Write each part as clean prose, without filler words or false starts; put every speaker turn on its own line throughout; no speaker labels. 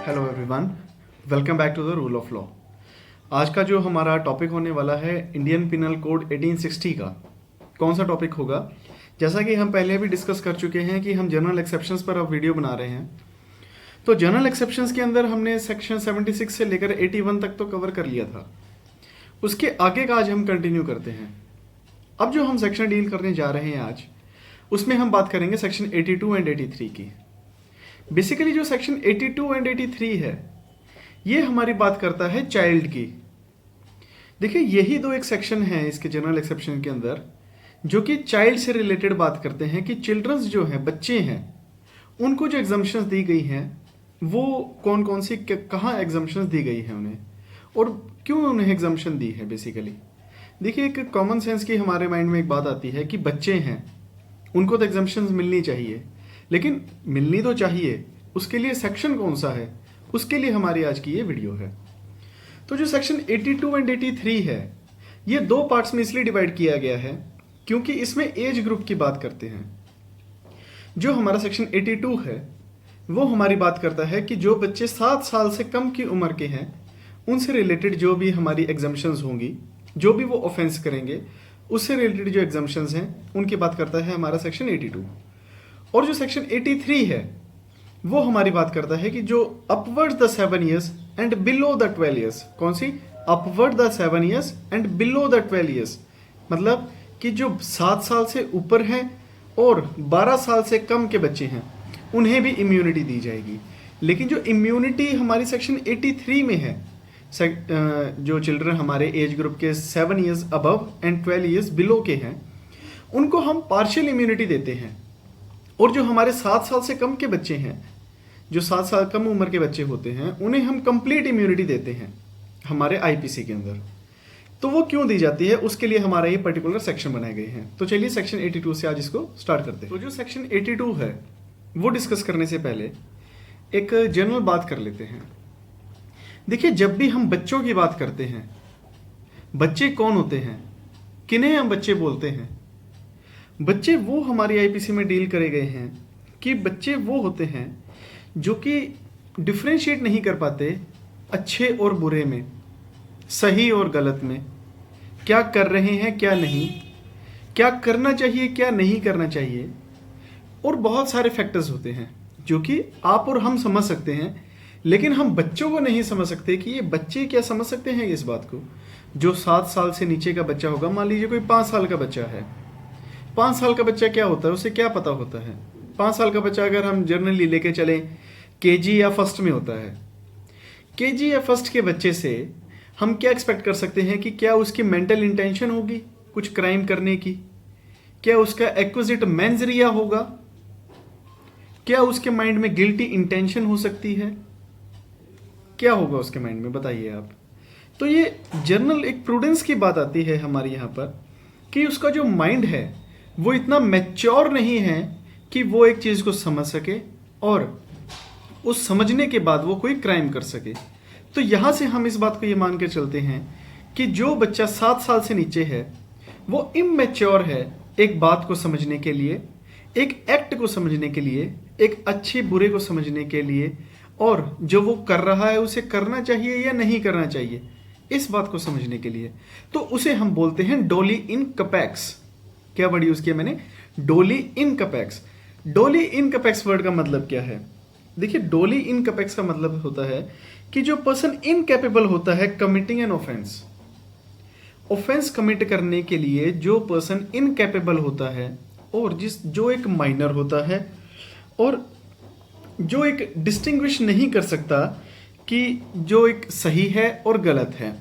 Hello everyone, welcome back to the rule of law. आज का जो हमारा टॉपिक होने वाला है इंडियन पिनल कोड 1860 का। कौन सा टॉपिक होगा? जैसा कि हम पहले भी डिस्कस कर चुके हैं कि हम जनरल एक्सेप्शंस पर अब वीडियो बना रहे हैं। तो जनरल एक्सेप्शंस के अंदर हमने सेक्शन 76 से लेकर 81 तक तो कवर कर लिया था। उसके आगे का आज हम कंटिन्यू करते हैं। अब जो हम सेक्शन डील करने जा रहे हैं आज, उसमें हम बात करेंगे सेक्शन 82 एंड 83 की। बेसिकली जो सेक्शन 82 एंड 83 है, ये हमारी बात करता है चाइल्ड की। देखिए, यही दो एक सेक्शन है इसके जनरल एक्सेप्शन के अंदर जो कि चाइल्ड से रिलेटेड बात करते हैं कि चिल्ड्रंस जो हैं, बच्चे हैं, उनको जो एग्जम्पशंस दी गई हैं वो कौन कौन सी, कहाँ एग्जम्पशंस दी गई हैं उन्हें और क्यों उन्हें एग्जम्पशन दी है। बेसिकली देखिए, एक कॉमन सेंस की हमारे माइंड में एक बात आती है कि बच्चे हैं, उनको तो एग्जम्पशंस मिलनी चाहिए, लेकिन मिलनी तो चाहिए, उसके लिए सेक्शन कौन सा है, उसके लिए हमारी आज की ये वीडियो है। तो जो सेक्शन 82 एंड 83 है, ये दो पार्ट्स में इसलिए डिवाइड किया गया है क्योंकि इसमें एज ग्रुप की बात करते हैं। जो हमारा सेक्शन 82 है वो हमारी बात करता है कि जो बच्चे 7 साल से कम की उम्र के हैं, उनसे रिलेटेड जो भी हमारी एग्जम्पशंस होंगी, जो भी वो ऑफेंस करेंगे, उससे रिलेटेड जो एग्जम्पशंस हैं उनकी बात करता है हमारा सेक्शन 82। और जो सेक्शन 83 है वो हमारी बात करता है कि जो upward the 7 years and below the 12 years, कौन सी? Upward the 7 years and below the 12 years, मतलब कि जो 7 साल से ऊपर हैं और 12 साल से कम के बच्चे हैं, उन्हें भी इम्यूनिटी दी जाएगी। लेकिन जो इम्यूनिटी हमारी सेक्शन 83 में है, जो चिल्ड्रन हमारे एज ग्रुप के 7 years above and 12 years below के हैं, उनको हम पार्शियल इम्यूनिटी देते हैं। और जो हमारे 7 साल से कम के बच्चे हैं, जो 7 साल कम उम्र के बच्चे होते हैं, उन्हें हम कंप्लीट इम्यूनिटी देते हैं हमारे आईपीसी के अंदर। तो वो क्यों दी जाती है, उसके लिए हमारा ये पर्टिकुलर सेक्शन बनाए गए हैं। तो चलिए सेक्शन 82 से आज इसको स्टार्ट करते हैं। तो जो सेक्शन 82 है वो डिस्कस करने से पहले एक जनरल बात कर लेते हैं। देखिए, जब भी हम बच्चों की बात करते हैं, बच्चे कौन होते हैं, किन्हें हम बच्चे बोलते हैं? बच्चे वो हमारी आईपीसी में डील करे गए हैं कि बच्चे वो होते हैं जो कि डिफ्रेंशिएट नहीं कर पाते अच्छे और बुरे में, सही और गलत में, क्या कर रहे हैं क्या नहीं, क्या करना चाहिए क्या नहीं करना चाहिए। और बहुत सारे फैक्टर्स होते हैं जो कि आप और हम समझ सकते हैं, लेकिन हम बच्चों को नहीं समझ सकते कि ये बच्चे क्या समझ सकते हैं इस बात को। जो 7 साल से नीचे का बच्चा होगा, मान लीजिए कोई 5 साल का बच्चा है, 5 साल का बच्चा क्या होता है, उसे क्या पता होता है? 5 साल का बच्चा अगर हम जनरली लेके चलें, केजी या फर्स्ट में होता है, केजी या फर्स्ट के बच्चे से हम क्या एक्सपेक्ट कर सकते हैं कि क्या उसकी मेंटल इंटेंशन होगी कुछ क्राइम करने की? क्या उसका एक्विजिट मेंजरिया होगा? क्या उसके माइंड में गिल्टी इंटेंशन हो सकती है? क्या होगा उसके माइंड में, बताइए आप। तो ये जनरल एक प्रूडेंस की बात आती है हमारे यहाँ पर कि उसका जो माइंड है वो इतना मैच्योर नहीं है कि वो एक चीज़ को समझ सके और उस समझने के बाद वो कोई क्राइम कर सके। तो यहाँ से हम इस बात को ये मान के चलते हैं कि जो बच्चा 7 साल से नीचे है वो इमैच्योर है एक बात को समझने के लिए, एक एक्ट को समझने के लिए, एक अच्छे बुरे को समझने के लिए, और जो वो कर रहा है उसे करना चाहिए या नहीं करना चाहिए, इस बात को समझने के लिए। तो उसे हम बोलते हैं डोली इन कपैक्स। क्या वर्ड यूज किया मैंने? डोली इन कपैक्स। डोली इन कपैक्स वर्ड का मतलब क्या है? देखिए, डोली इन कपैक्स का मतलब होता है कि जो पर्सन इनकैपेबल होता है committing an offence, offence commit करने के लिए जो पर्सन इनकैपेबल होता है, और जो एक माइनर होता है और जो एक डिस्टिंग्विश नहीं कर सकता कि जो एक सही है और गलत है,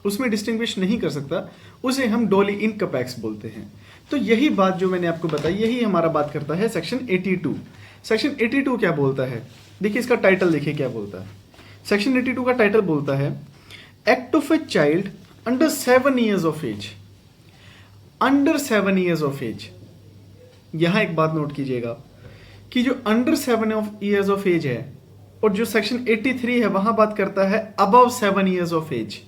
उसमें डिस्टिंग्विश नहीं कर सकता, उसे हम डोली इन कपैक्स बोलते हैं। तो यही बात जो मैंने आपको बताई, यही हमारा बात करता है सेक्शन 82। सेक्शन 82 क्या बोलता है? देखिए, इसका टाइटल देखिए क्या बोलता है। सेक्शन 82 का टाइटल बोलता है act of a child under 7 years of age. Under 7 years of age, यहां एक बात नोट कीजिएगा कि जो अंडर 7 ईयर्स ऑफ एज है और जो सेक्शन 83 है वहां बात करता है अबव 7 ईयर्स ऑफ एज।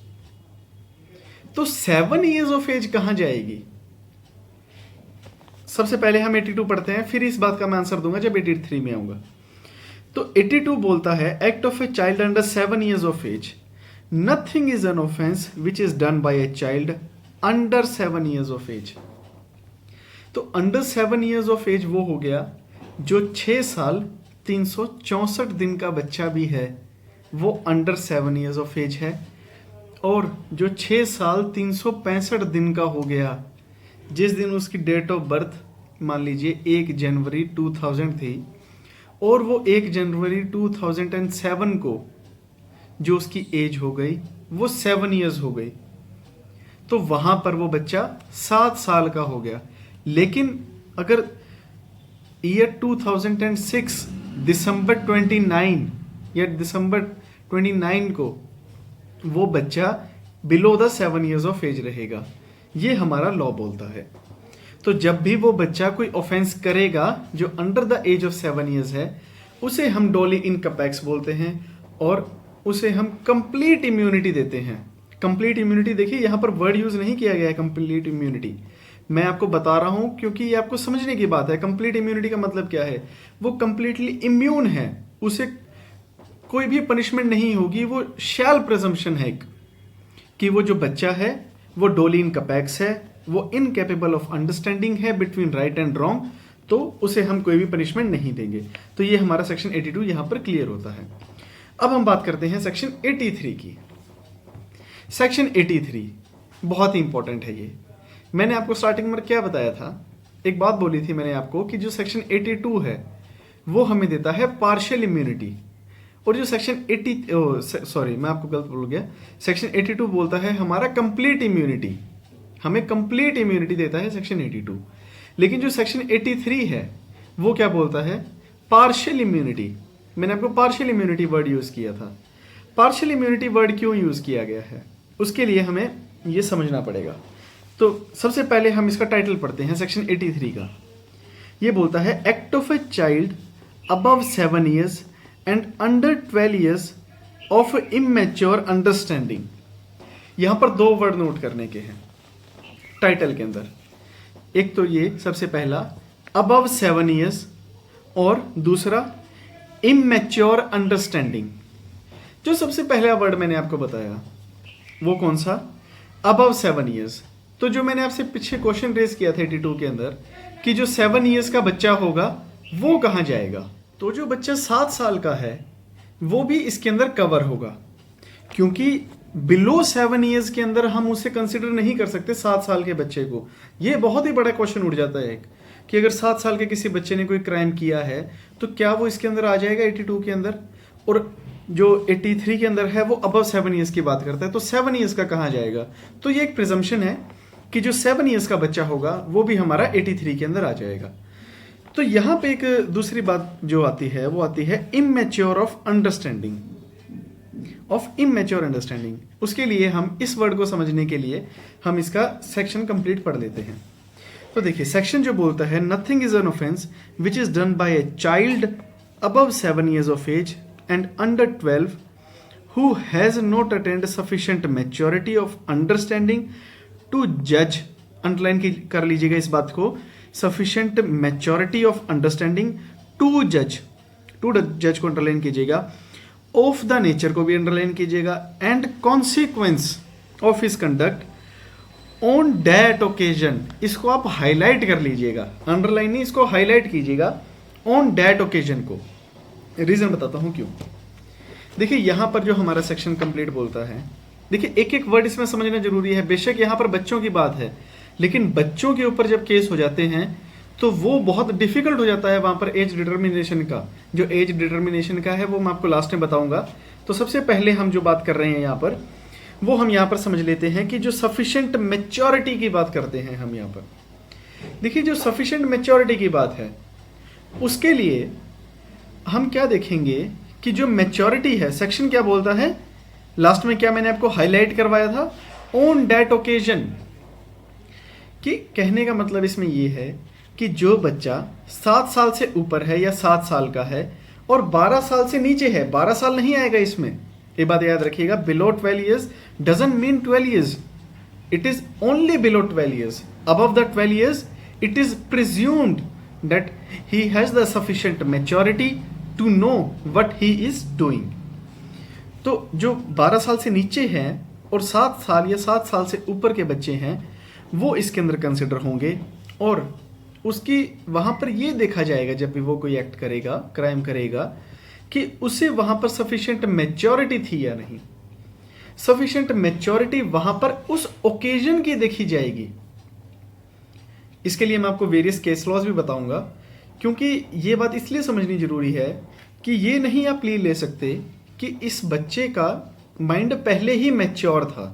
तो 7 ईयर्स ऑफ एज कहां जाएगी? सबसे पहले हम 82 पढ़ते हैं, फिर इस बात का मैं आंसर दूंगा जब 83 में आऊंगा। तो 82 बोलता है act of a child under 7 years of age, nothing is an offence which is done by a child under 7 years of age. तो अंडर 7 years ऑफ एज वो हो गया जो 6 साल 364 दिन का बच्चा भी है, वो अंडर 7 years ऑफ एज है। और जो 6 साल 365 दिन का हो गया, जिस दिन उसकी डेट ऑफ बर्थ मान लीजिए 1 जनवरी 2000 थी, और वो 1 जनवरी 2007 को जो उसकी एज हो गई वो 7 years हो गई, तो वहां पर वो बच्चा 7 साल का हो गया। लेकिन अगर ईयर 2006 दिसंबर 29 या दिसंबर 29 को वो बच्चा below the 7 years of age रहेगा, ये हमारा लॉ बोलता है। तो जब भी वो बच्चा कोई ऑफेंस करेगा जो under the age of 7 years है, उसे हम डोली इन कैपेक्स बोलते हैं और उसे हम कंप्लीट इम्यूनिटी देते हैं। कंप्लीट इम्यूनिटी, देखिए यहां पर वर्ड यूज नहीं किया गया है कंप्लीट इम्यूनिटी, मैं आपको बता रहा हूं क्योंकि ये आपको समझने की बात है। कंप्लीट इम्यूनिटी का मतलब क्या है, वो कंप्लीटली इम्यून है, उसे कोई भी पनिशमेंट नहीं होगी, वो शैल प्रिजम्पशन है कि वो जो बच्चा है वो डोली इन कैपेक्स है, वो इनकेपेबल ऑफ अंडरस्टैंडिंग है बिटवीन राइट एंड रॉन्ग, तो उसे हम कोई भी पनिशमेंट नहीं देंगे। तो ये हमारा सेक्शन 82 यहां पर क्लियर होता है। अब हम बात करते हैं सेक्शन 83 की। सेक्शन 83 बहुत ही इंपॉर्टेंट है। ये मैंने आपको स्टार्टिंग में क्या बताया था, एक बात बोली थी मैंने आपको कि जो सेक्शन 82 है वो हमें देता है पार्शियल इम्यूनिटी, और जो सेक्शन 80 मैं आपको गलत बोल गया, सेक्शन 82 बोलता है हमारा कंप्लीट इम्यूनिटी, हमें कंप्लीट इम्यूनिटी देता है सेक्शन 82। लेकिन जो सेक्शन 83 है वो क्या बोलता है, पार्शियल इम्यूनिटी। मैंने आपको पार्शियल इम्यूनिटी वर्ड यूज किया था। पार्शियल इम्यूनिटी वर्ड क्यों यूज किया गया है, उसके लिए हमें ये समझना पड़ेगा। तो सबसे पहले हम इसका टाइटल पढ़ते हैं सेक्शन 83 का। ये बोलता है act of a child above 7 years and under 12 years of immature understanding. यहां पर 2 वर्ड नोट करने के हैं टाइटल के अंदर। एक तो ये सबसे पहला अबव 7 years और दूसरा इमेच्योर अंडरस्टैंडिंग। जो सबसे पहला वर्ड मैंने आपको बताया वो कौन सा, अबव 7 years। तो जो मैंने आपसे पीछे क्वेश्चन रेज किया था 82 के अंदर कि जो 7 years का बच्चा होगा वो कहां जाएगा, तो जो बच्चा 7 साल का है वो भी इसके अंदर कवर होगा, क्योंकि बिलो 7 years के अंदर हम उसे कंसिडर नहीं कर सकते 7 साल के बच्चे को। ये बहुत ही बड़ा क्वेश्चन उठ जाता है एक कि अगर 7 साल के किसी बच्चे ने कोई क्राइम किया है तो क्या वो इसके अंदर आ जाएगा 82 के अंदर, और जो 83 के अंदर है वो अबव 7 years की बात करता है, तो 7 years का कहां जाएगा। तो ये एक प्रिजम्पशन है कि जो 7 years का बच्चा होगा वो भी हमारा 83 के अंदर आ जाएगा। तो यहां पे एक दूसरी बात जो आती है वो आती है immature of understanding, of immature understanding. उसके लिए हम इस वर्ड को समझने के लिए हम इसका सेक्शन कंप्लीट पढ़ लेते हैं। तो देखिए सेक्शन जो बोलता है nothing is an offence which is done by a child above 7 years of as and under 12 who has not attend sufficient maturity of understanding to जज, अंडरलाइन कर लीजिएगा इस बात को, sufficient maturity of understanding to जज, to जज को underline कीजिएगा, ऑफ द नेचर को भी अंडरलाइन कीजिएगा, and consequence of his conduct on that occasion, इसको आप हाईलाइट कर लीजिएगा, अंडरलाइन नहीं, इसको हाईलाइट कीजिएगा, ऑन दैट ओकेजन को। रीजन बताता हूं क्यों। देखिए यहां पर जो हमारा सेक्शन कंप्लीट बोलता है, देखिए एक एक वर्ड इसमें समझना जरूरी है। बेशक यहां पर बच्चों की बात है, लेकिन बच्चों के ऊपर जब केस हो जाते हैं तो वो बहुत डिफिकल्ट हो जाता है वहां पर एज डिटर्मिनेशन का। जो एज डिटर्मिनेशन का है वो मैं आपको लास्ट में बताऊंगा। तो सबसे पहले हम जो बात कर रहे हैं यहाँ पर वो हम यहाँ पर समझ लेते हैं कि जो सफिशिएंट मैच्योरिटी की बात करते हैं हम यहाँ पर। देखिए जो सफिशिएंट मैच्योरिटी की बात है उसके लिए हम क्या देखेंगे कि जो मैच्योरिटी है, सेक्शन क्या बोलता है, लास्ट में क्या मैंने आपको हाईलाइट करवाया था, ऑन दैट ओकेजन। कि कहने का मतलब इसमें यह है कि जो बच्चा 7 साल से ऊपर है या 7 साल का है और 12 साल से नीचे है, 12 साल नहीं आएगा इसमें, ये बात याद रखिएगा। Below 12 years doesn't mean 12 years, it is only below 12 years. Above the 12 years it is presumed that he has the sufficient maturity to know what he is doing. तो जो 12 साल से नीचे हैं और 7 साल या 7 साल से ऊपर के बच्चे हैं वो इसके अंदर कंसिडर होंगे, और उसकी वहाँ पर ये देखा जाएगा जब भी वो कोई एक्ट करेगा, क्राइम करेगा, कि उसे वहाँ पर सफिशिएंट मैच्योरिटी थी या नहीं। सफिशिएंट मैच्योरिटी वहाँ पर उस ओकेजन की देखी जाएगी। इसके लिए मैं आपको वेरियस केस लॉज भी बताऊंगा, क्योंकि ये बात इसलिए समझनी जरूरी है कि ये नहीं आप ले ले सकते कि इस बच्चे का माइंड पहले ही मैच्योर था,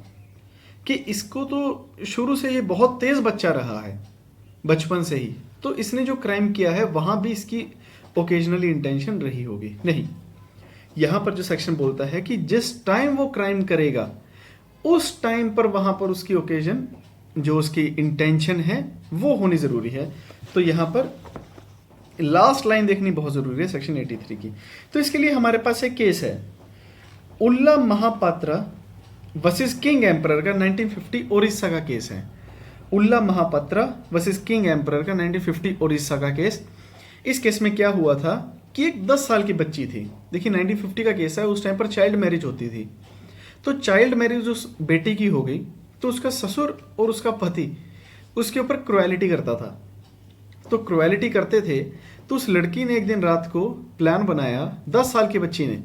कि इसको तो शुरू से ये बहुत तेज बच्चा रहा है बचपन से ही, तो इसने जो क्राइम किया है वहां भी इसकी ओकेजनली इंटेंशन रही होगी। नहीं, यहां पर जो सेक्शन बोलता है कि जिस टाइम वो क्राइम करेगा उस टाइम पर वहां पर उसकी ओकेजन, जो उसकी इंटेंशन है, वो होनी जरूरी है। तो यहां पर लास्ट लाइन देखनी बहुत जरूरी है सेक्शन 83 की। तो इसके लिए हमारे पास एक केस है, Ulla Mahapatra versus king emperor का 1950 ओडिशा का केस है। Ulla Mahapatra versus king emperor का 1950 ओडिशा का केस। इस केस में क्या हुआ था कि एक 10 साल की बच्ची थी। देखिए 1950 का केस है, उस टाइम पर चाइल्ड मैरिज होती थी। तो चाइल्ड मैरिज उस बेटी की हो गई, तो उसका ससुर और उसका पति उसके ऊपर क्रुएलिटी करता था। तो क्रुएलिटी करते थे, तो उस लड़की ने एक दिन रात को प्लान बनाया, 10 साल की बच्ची ने,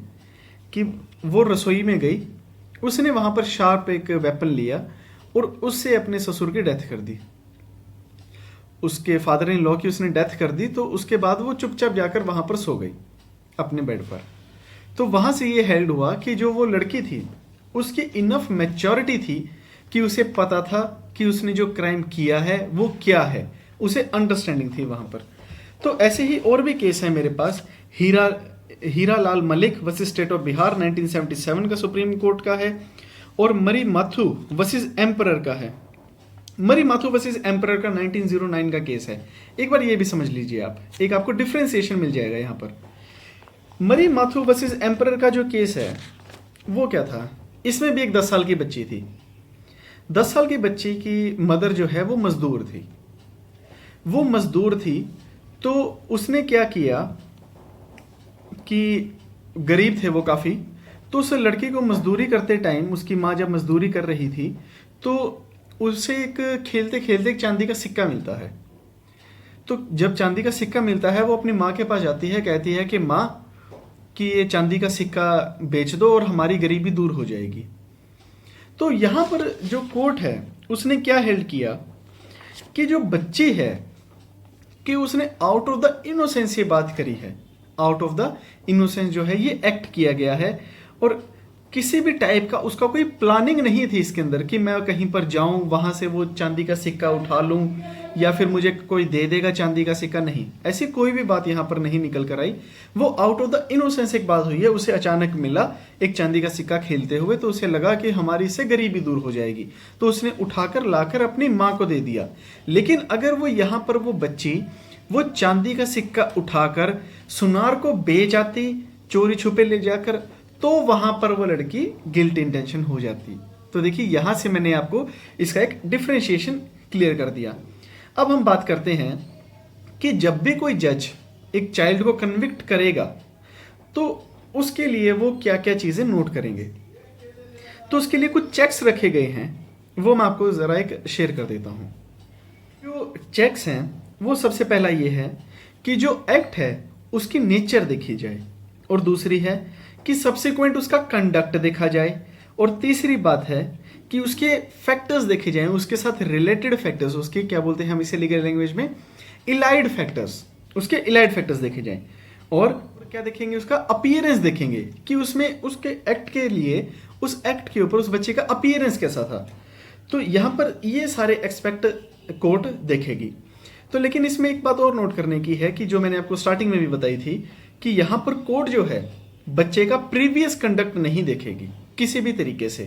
कि वो रसोई में गई, उसने वहां पर शार्प एक वेपन लिया और उससे अपने ससुर की डेथ कर दी। उसके फादर इन लॉ की उसने डेथ कर दी। तो उसके बाद वो चुपचाप जाकर वहां पर सो गई अपने बेड पर। तो वहां से ये हेल्ड हुआ कि जो वो लड़की थी उसकी इनफ मैच्योरिटी थी कि उसे पता था कि उसने जो क्राइम किया है वो क्या है, उसे अंडरस्टैंडिंग थी वहां पर। तो ऐसे ही और भी केस है मेरे पास। Hira Lal Malik versus state of Bihar 1977 का सुप्रीम कोर्ट का है, और मरी माथु वर्सेस एम्परर का है। मरी माथु वर्सेस एम्परर का 1909 का केस है। एक बार ये भी समझ लीजिए आप, एक आपको डिफ्रेंसिएशन मिल जाएगा यहाँ पर। मरी माथु वर्सेस एम्परर का जो केस है वो क्या था, इसमें भी एक 10 साल की बच्ची थी। 10 साल की बच्ची की मदर जो है वो मजदूर थी। वो मजदूर थी तो उसने क्या किया कि गरीब थे वो काफ़ी, तो उस लड़की को मजदूरी करते टाइम, उसकी माँ जब मजदूरी कर रही थी, तो उसे एक खेलते खेलते एक चांदी का सिक्का मिलता है। तो जब चांदी का सिक्का मिलता है वो अपनी माँ के पास जाती है, कहती है कि माँ कि ये चांदी का सिक्का बेच दो और हमारी गरीबी दूर हो जाएगी। तो यहाँ पर जो कोर्ट है उसने क्या हेल्ड किया कि जो बच्ची है कि उसने आउट ऑफ द इनोसेंस ये बात करी है, आउट ऑफ द इनोसेंस जो है ये एक्ट किया गया है, और किसी भी टाइप का उसका कोई प्लानिंग नहीं थी इसके अंदर कि मैं कहीं पर जाऊं वहां से वो चांदी का सिक्का उठा लूं या फिर मुझे कोई दे देगा चांदी का सिक्का। नहीं, ऐसी कोई भी बात यहाँ पर नहीं निकल कर आई। वो आउट ऑफ द इनोसेंस एक बात हुई है, उसे अचानक मिला एक चांदी का सिक्का खेलते हुए, तो उसे लगा कि हमारी इससे गरीबी दूर हो जाएगी, तो उसने उठाकर लाकर अपनी माँ को दे दिया। लेकिन अगर वो यहाँ पर वो बच्ची वो चांदी का सिक्का उठाकर सुनार को बेच आती, चोरी छुपे ले जाकर, तो वहां पर वो लड़की गिल्ट इंटेंशन हो जाती। तो देखिए यहां से मैंने आपको इसका एक डिफरेंशिएशन क्लियर कर दिया। अब हम बात करते हैं कि जब भी कोई जज एक चाइल्ड को कन्विक्ट करेगा तो उसके लिए वो क्या क्या चीजें नोट करेंगे। तो उसके लिए कुछ चेक्स रखे गए हैं, वो मैं आपको जरा एक शेयर कर देता हूं। जो चेक्स हैं वो सबसे पहला ये है कि जो एक्ट है उसकी नेचर देखी जाए, और दूसरी है कि सब्सिक्वेंट उसका कंडक्ट देखा जाए, और तीसरी बात है कि उसके फैक्टर्स देखे जाएं, उसके साथ रिलेटेड फैक्टर्स, उसके क्या बोलते हैं हम इसे लीगल लैंग्वेज में इलाइड फैक्टर्स, उसके इलाइड फैक्टर्स देखे जाएं। और क्या देखेंगे, उसका अपीयरेंस देखेंगे कि उसमें उसके एक्ट के लिए, उस एक्ट के ऊपर उस बच्चे का अपीयरेंस कैसा था। तो यहाँ पर ये सारे एक्सपेक्ट कोर्ट देखेगी। तो लेकिन इसमें एक बात और नोट करने की है कि जो मैंने आपको स्टार्टिंग में भी बताई थी कि यहाँ पर कोर्ट जो है बच्चे का प्रीवियस कंडक्ट नहीं देखेगी किसी भी तरीके से,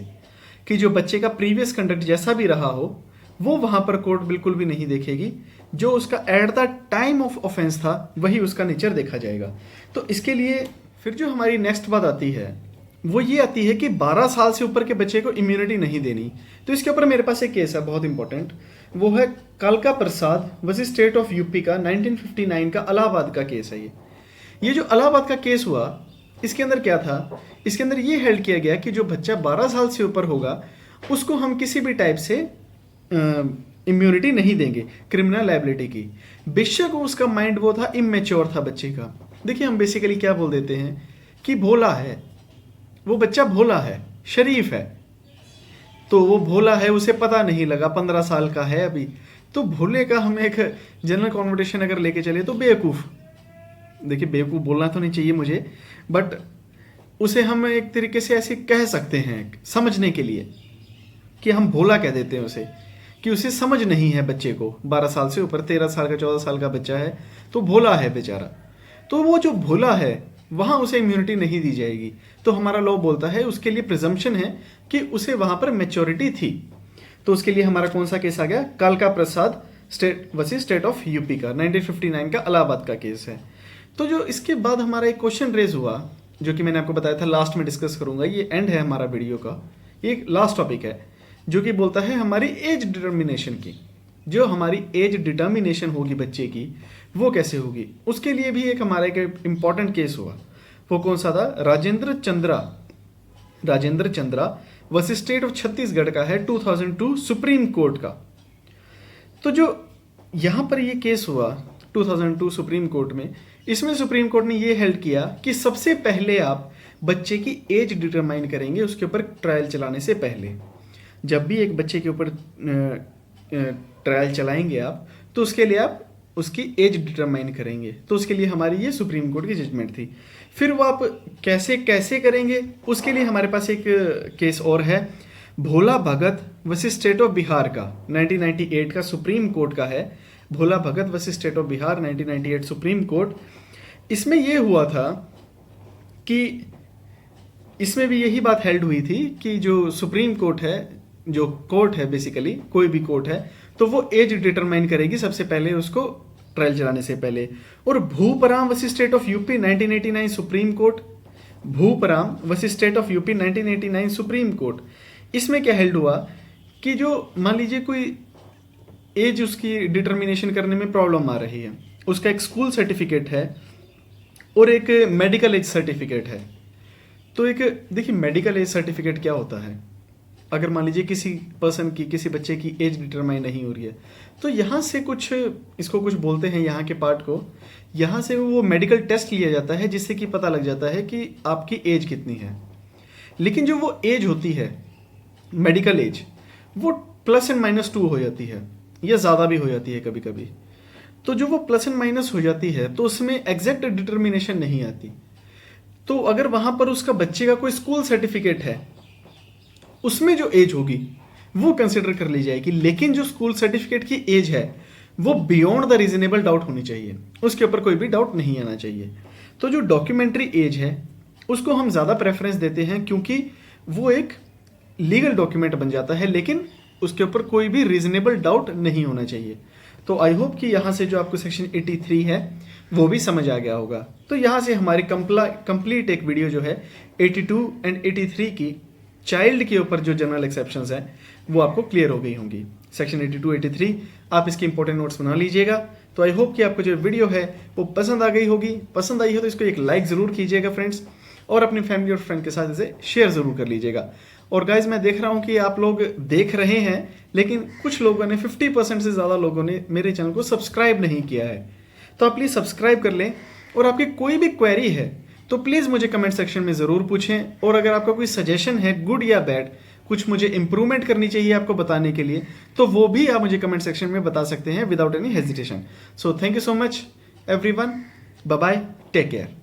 कि जो बच्चे का प्रीवियस कंडक्ट जैसा भी रहा हो वो वहां पर कोर्ट बिल्कुल भी नहीं देखेगी। जो उसका at the time of offence था वही उसका नेचर देखा जाएगा। तो इसके लिए फिर जो हमारी नेक्स्ट बात आती है वो ये आती है कि 12 साल से ऊपर के बच्चे को इम्यूनिटी नहीं देनी। तो इसके ऊपर मेरे पास एक केस है बहुत इंपॉर्टेंट, वो है कालका प्रसाद वर्सेस स्टेट ऑफ यूपी का 1959 का इलाहाबाद का केस है। ये जो इलाहाबाद का केस हुआ, इसके अंदर क्या था, इसके अंदर ये हेल्ड किया गया कि जो बच्चा 12 साल से ऊपर होगा उसको हम किसी भी टाइप से इम्यूनिटी नहीं देंगे क्रिमिनल लायबिलिटी की, बेशक उसका माइंड वो था, इमेच्योर था बच्चे का। देखिए हम बेसिकली क्या बोल देते हैं कि भोला है, वो बच्चा भोला है, शरीफ है, तो वो भोला है, उसे पता नहीं लगा, 15 साल का है अभी। तो भोले का हम एक जनरल कॉन्वर्टेशन अगर लेके चले तो बेवकूफ़, देखिए बेवकूफ़ बोलना तो नहीं चाहिए मुझे, बट उसे हम एक तरीके से ऐसे कह सकते हैं समझने के लिए कि हम भोला कह देते हैं उसे, कि उसे समझ नहीं है बच्चे को, 12 साल से ऊपर, 13 साल का 14 साल का बच्चा है तो भोला है बेचारा। तो वो जो भोला है वहाँ उसे इम्यूनिटी नहीं दी जाएगी। तो हमारा लॉ बोलता है, उसके लिए प्रिजम्पशन है कि उसे वहाँ पर मैच्योरिटी थी। तो उसके लिए हमारा कौन सा केस आ गया, कालका Prasad state versus state of UP का 1959 का इलाहाबाद का केस है। तो जो इसके बाद हमारा एक क्वेश्चन रेज हुआ, जो कि मैंने आपको बताया था लास्ट में डिस्कस करूंगा, ये एंड है हमारा वीडियो का, ये लास्ट टॉपिक है जो कि बोलता है हमारी एज डिटर्मिनेशन की। जो हमारी एज डिटर्मिनेशन होगी बच्चे की वो कैसे होगी, उसके लिए भी एक हमारा एक इम्पॉर्टेंट केस हुआ। वो कौन सा था, Rajendra Chandra versus state of Chhattisgarh का है, 2002 सुप्रीम कोर्ट का। तो जो यहाँ पर ये केस हुआ 2002 सुप्रीम कोर्ट में, इसमें सुप्रीम कोर्ट ने ये हेल्ड किया कि सबसे पहले आप बच्चे की एज डिटरमाइन करेंगे उसके ऊपर ट्रायल चलाने से पहले। जब भी एक बच्चे के ऊपर ट्रायल चलाएंगे आप, तो उसके लिए आप उसकी एज डिटरमाइन करेंगे। तो उसके लिए हमारी ये सुप्रीम कोर्ट की जजमेंट थी। फिर वो आप कैसे कैसे करेंगे, उसके लिए हमारे पास एक केस और है, Bhola Bhagat versus state of Bihar का 1998 का सुप्रीम कोर्ट का है। Bhola Bhagat versus state of Bihar 1998 supreme court. इसमें ये हुआ था कि इसमें भी यही बात हेल्ड हुई थी कि जो सुप्रीम कोर्ट है, जो कोर्ट है बेसिकली कोई भी कोर्ट है, तो वो एज डिटरमाइन करेगी सबसे पहले उसको ट्रायल चलाने से पहले। और Bhupram versus state of UP 1989 supreme court, Bhupram versus state of UP 1989 supreme court, इसमें क्या हेल्ड हुआ कि जो मान लीजिए कोई एज उसकी डिटर्मिनेशन करने में प्रॉब्लम आ रही है, उसका एक स्कूल सर्टिफिकेट है और एक मेडिकल एज सर्टिफिकेट है। तो एक देखिए मेडिकल एज सर्टिफिकेट क्या होता है, अगर मान लीजिए किसी पर्सन की, किसी बच्चे की एज डिटरमाइन नहीं हो रही है, तो यहाँ से कुछ इसको कुछ बोलते हैं यहाँ के पार्ट को, यहाँ से वो मेडिकल टेस्ट लिया जाता है जिससे कि पता लग जाता है कि आपकी एज कितनी है। लेकिन जो वो एज होती है मेडिकल एज, वो +&-2 हो जाती है या ज़्यादा भी हो जाती है कभी कभी। तो जो वो +& हो जाती है तो उसमें एग्जैक्ट डिटर्मिनेशन नहीं आती। तो अगर वहाँ पर उसका बच्चे का कोई स्कूल सर्टिफिकेट है, उसमें जो एज होगी वो कंसिडर कर ली जाएगी, लेकिन जो स्कूल सर्टिफिकेट की एज है वो बियॉन्ड द रीजनेबल डाउट होनी चाहिए, उसके ऊपर कोई भी डाउट नहीं आना चाहिए। तो जो डॉक्यूमेंट्री एज है उसको हम ज़्यादा प्रेफरेंस देते हैं क्योंकि वो एक लीगल डॉक्यूमेंट बन जाता है, लेकिन उसके ऊपर कोई भी रीजनेबल डाउट नहीं होना चाहिए। तो आई होप कि यहाँ से जो आपको सेक्शन 83 है वो भी समझ आ गया होगा। तो यहाँ से हमारी कंप्लीट एक वीडियो जो है 82 एंड 83 की चाइल्ड के ऊपर जो जनरल एक्सेप्शंस हैं वो आपको क्लियर हो गई होंगी। सेक्शन 82, 83 आप इसके इंपॉर्टेंट नोट्स बना लीजिएगा। तो आई होप कि आपको जो वीडियो है वो पसंद आ गई होगी। पसंद आई हो तो इसको एक लाइक ज़रूर कीजिएगा फ्रेंड्स, और अपनी फैमिली और फ्रेंड के साथ इसे शेयर ज़रूर कर लीजिएगा। और गाइज मैं देख रहा हूँ कि आप लोग देख रहे हैं, लेकिन कुछ लोगों ने 50% से ज़्यादा लोगों ने मेरे चैनल को सब्सक्राइब नहीं किया है। तो आप प्लीज़ सब्सक्राइब कर लें, और आपकी कोई भी क्वेरी है तो प्लीज़ मुझे कमेंट सेक्शन में ज़रूर पूछें। और अगर आपका कोई सजेशन है गुड या बैड, कुछ मुझे इंप्रूवमेंट करनी चाहिए आपको बताने के लिए, तो वो भी आप मुझे कमेंट सेक्शन में बता सकते हैं without any hesitation. So thank you so much everyone, bye bye, take care.